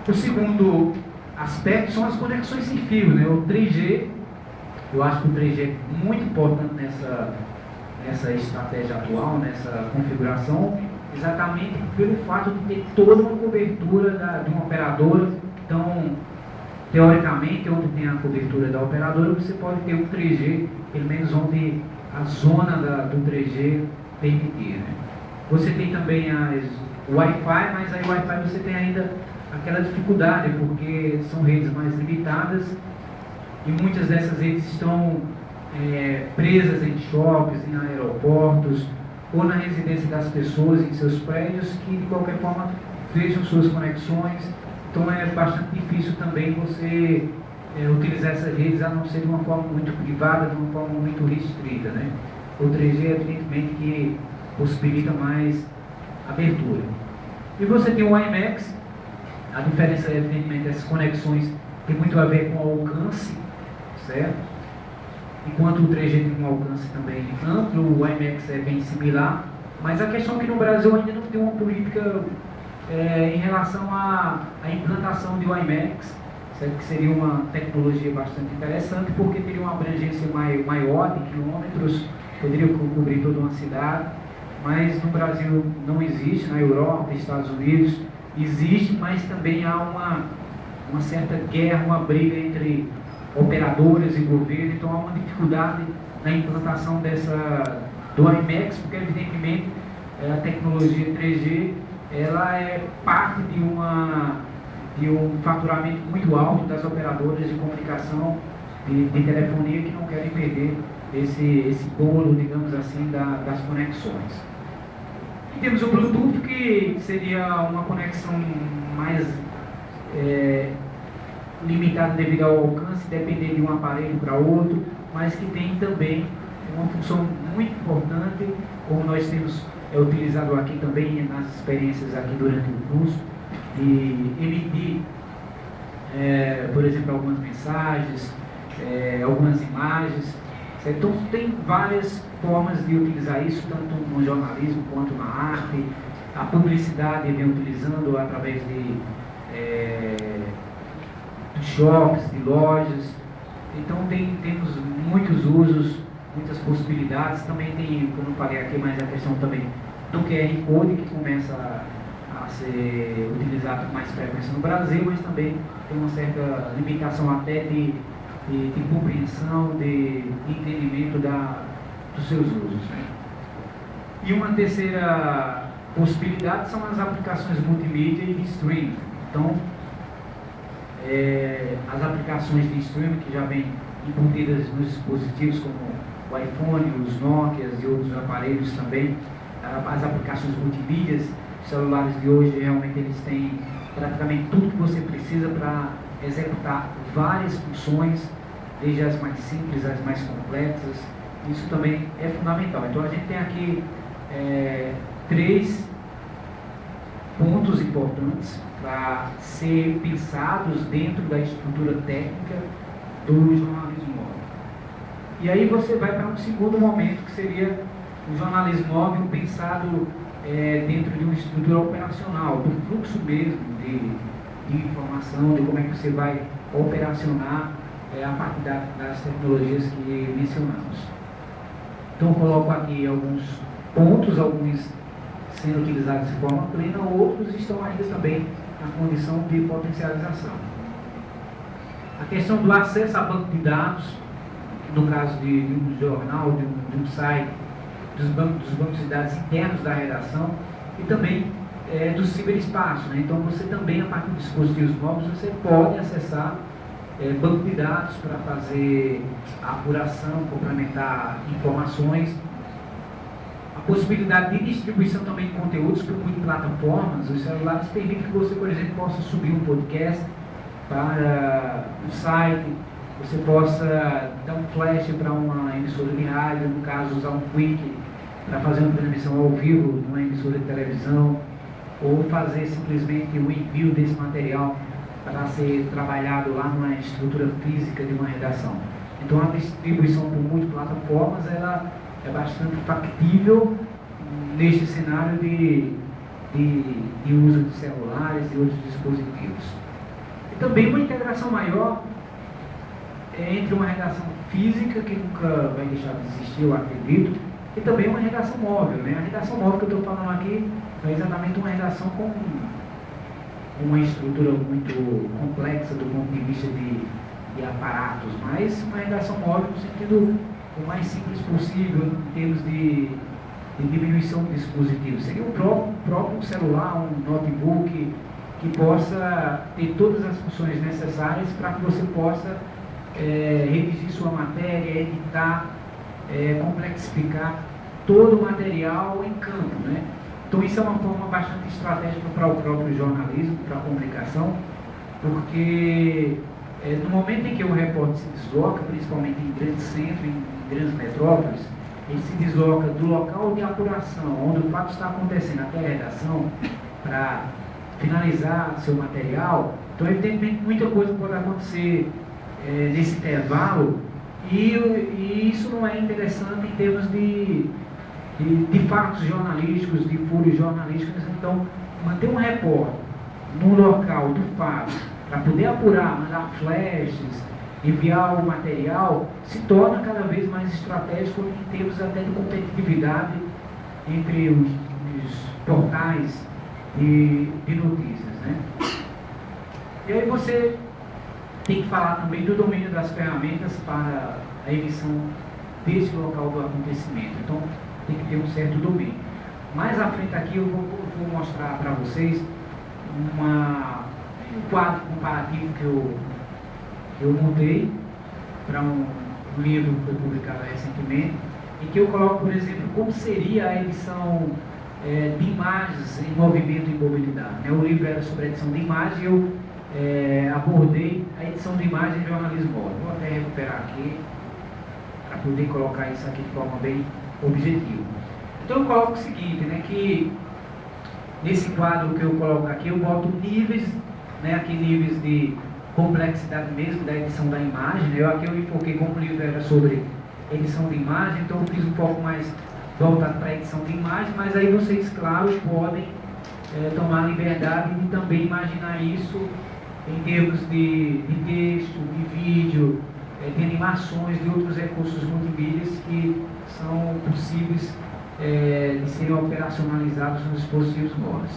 O segundo aspecto são as conexões sem fio, né? O 3G, eu acho que o 3G é muito importante nessa estratégia atual, nessa configuração, exatamente pelo fato de ter toda uma cobertura de uma operadora. Então, teoricamente, onde tem a cobertura da operadora, você pode ter um 3G, pelo menos onde a zona do 3G permitir, né? Você tem também o Wi-Fi, mas aí o Wi-Fi você tem ainda aquela dificuldade, porque são redes mais limitadas e muitas dessas redes estão presas em shoppings, em aeroportos ou na residência das pessoas, em seus prédios, que de qualquer forma fecham suas conexões. Então é bastante difícil também você utilizar essas redes, a não ser de uma forma muito privada, de uma forma muito restrita, né? O 3G, evidentemente, que possibilita mais abertura. E você tem o WiMAX. A diferença, evidentemente, dessas conexões tem muito a ver com o alcance, certo? Enquanto o 3G tem um alcance também amplo, o WiMAX é bem similar, mas a questão é que no Brasil ainda não tem uma política em relação à implantação de WiMAX, certo? Que seria uma tecnologia bastante interessante, porque teria uma abrangência maior de quilômetros, poderia cobrir toda uma cidade, mas no Brasil não existe, na Europa, nos Estados Unidos existe, mas também há uma certa guerra, uma briga entre operadoras e governo, então há uma dificuldade na implantação do WiMAX, porque evidentemente a tecnologia 3G ela é parte de um faturamento muito alto das operadoras de comunicação de telefonia, que não querem perder esse bolo, digamos assim, das conexões. E temos o Bluetooth, que seria uma conexão mais limitada devido ao alcance, depender de um aparelho para outro, mas que tem também uma função muito importante, como nós temos utilizado aqui também nas experiências aqui durante o curso, de emitir, por exemplo, algumas mensagens, algumas imagens. Então tem várias formas de utilizar isso, tanto no jornalismo quanto na arte. A publicidade vem utilizando através de shops, de lojas. Então temos muitos usos, muitas possibilidades. Também tem, como eu falei aqui, mais a questão também do QR Code, que começa a ser utilizado com mais frequência no Brasil, mas também tem uma certa limitação até de compreensão, de entendimento dos seus usos, né? E uma terceira possibilidade são as aplicações multimídia e de streaming. Então, as aplicações de streaming que já vêm embutidas nos dispositivos, como o iPhone, os Nokias e outros aparelhos também, as aplicações multimídias, os celulares de hoje realmente eles têm praticamente tudo que você precisa para executar várias funções, desde as mais simples às mais complexas. Isso também é fundamental. Então a gente tem aqui 3 pontos importantes para ser pensados dentro da estrutura técnica do jornalismo móvel. E aí você vai para um segundo momento, que seria o jornalismo móvel pensado dentro de uma estrutura operacional, do fluxo mesmo de informação, de como é que você vai operacionar a partir das tecnologias que mencionamos. Então eu coloco aqui alguns pontos, alguns sendo utilizados de forma plena, outros estão ainda também na condição de potencialização. A questão do acesso a banco de dados, no caso de um jornal, de um site, dos bancos de dados internos da redação e também do ciberespaço, né? Então você também, a partir de dispositivos móveis, você pode acessar banco de dados para fazer a apuração, complementar informações. A possibilidade de distribuição também de conteúdos por multiplataformas. Os celulares permitem que você, por exemplo, possa subir um podcast para um site, você possa dar um flash para uma emissora de rádio, no caso usar um Quick para fazer uma transmissão ao vivo de uma emissora de televisão, ou fazer simplesmente o envio desse material para ser trabalhado lá numa estrutura física de uma redação. Então a distribuição por multiplataformas ela é bastante factível neste cenário de uso de celulares e outros dispositivos. E também uma integração maior entre uma redação física, que nunca vai deixar de existir, eu acredito, e também uma redação móvel, né? A redação móvel que eu estou falando aqui é exatamente uma redação com uma estrutura muito complexa do ponto de vista de aparatos, mas uma redação móvel no sentido o mais simples possível em termos de diminuição de dispositivos. Seria o próprio celular, um notebook que possa ter todas as funções necessárias para que você possa redigir sua matéria, editar, complexificar todo o material em campo, né? Então isso é uma forma bastante estratégica para o próprio jornalismo, para a comunicação, porque no momento em que o repórter se desloca, principalmente em grandes centros, em grandes metrópoles, ele se desloca do local de apuração, onde o fato está acontecendo, até a redação, para finalizar seu material. Então, evidentemente, muita coisa pode acontecer nesse intervalo, e isso não é interessante em termos de fatos jornalísticos, de furos jornalísticos. Então, manter um repórter no local do fato, para poder apurar, mandar flashes, enviar o material, se torna cada vez mais estratégico em termos até de competitividade entre os portais de notícias, né? E aí você tem que falar também do domínio das ferramentas para a emissão desse local do acontecimento. Então, tem que ter um certo domínio. Mais à frente aqui eu vou mostrar para vocês um quadro comparativo que eu montei para um livro que foi publicado recentemente, em que eu coloco, por exemplo, como seria a edição de imagens em movimento e mobilidade, né? O livro era sobre a edição de imagem e eu abordei a edição de imagem em jornalismo móvel. Vou até recuperar aqui para poder colocar isso aqui de forma bem objetiva. Então eu coloco o seguinte, né, que nesse quadro que eu coloco aqui, eu boto níveis, né, aqui níveis de complexidade mesmo da edição da imagem, né? Aqui eu enfoquei, como o livro era sobre edição de imagem, então eu fiz um pouco mais voltado para a edição de imagem, mas aí vocês, claro, podem tomar a liberdade de também imaginar isso em termos de texto, de vídeo, de animações, de outros recursos multimídias que são possíveis de serem operacionalizados nos dispositivos móveis.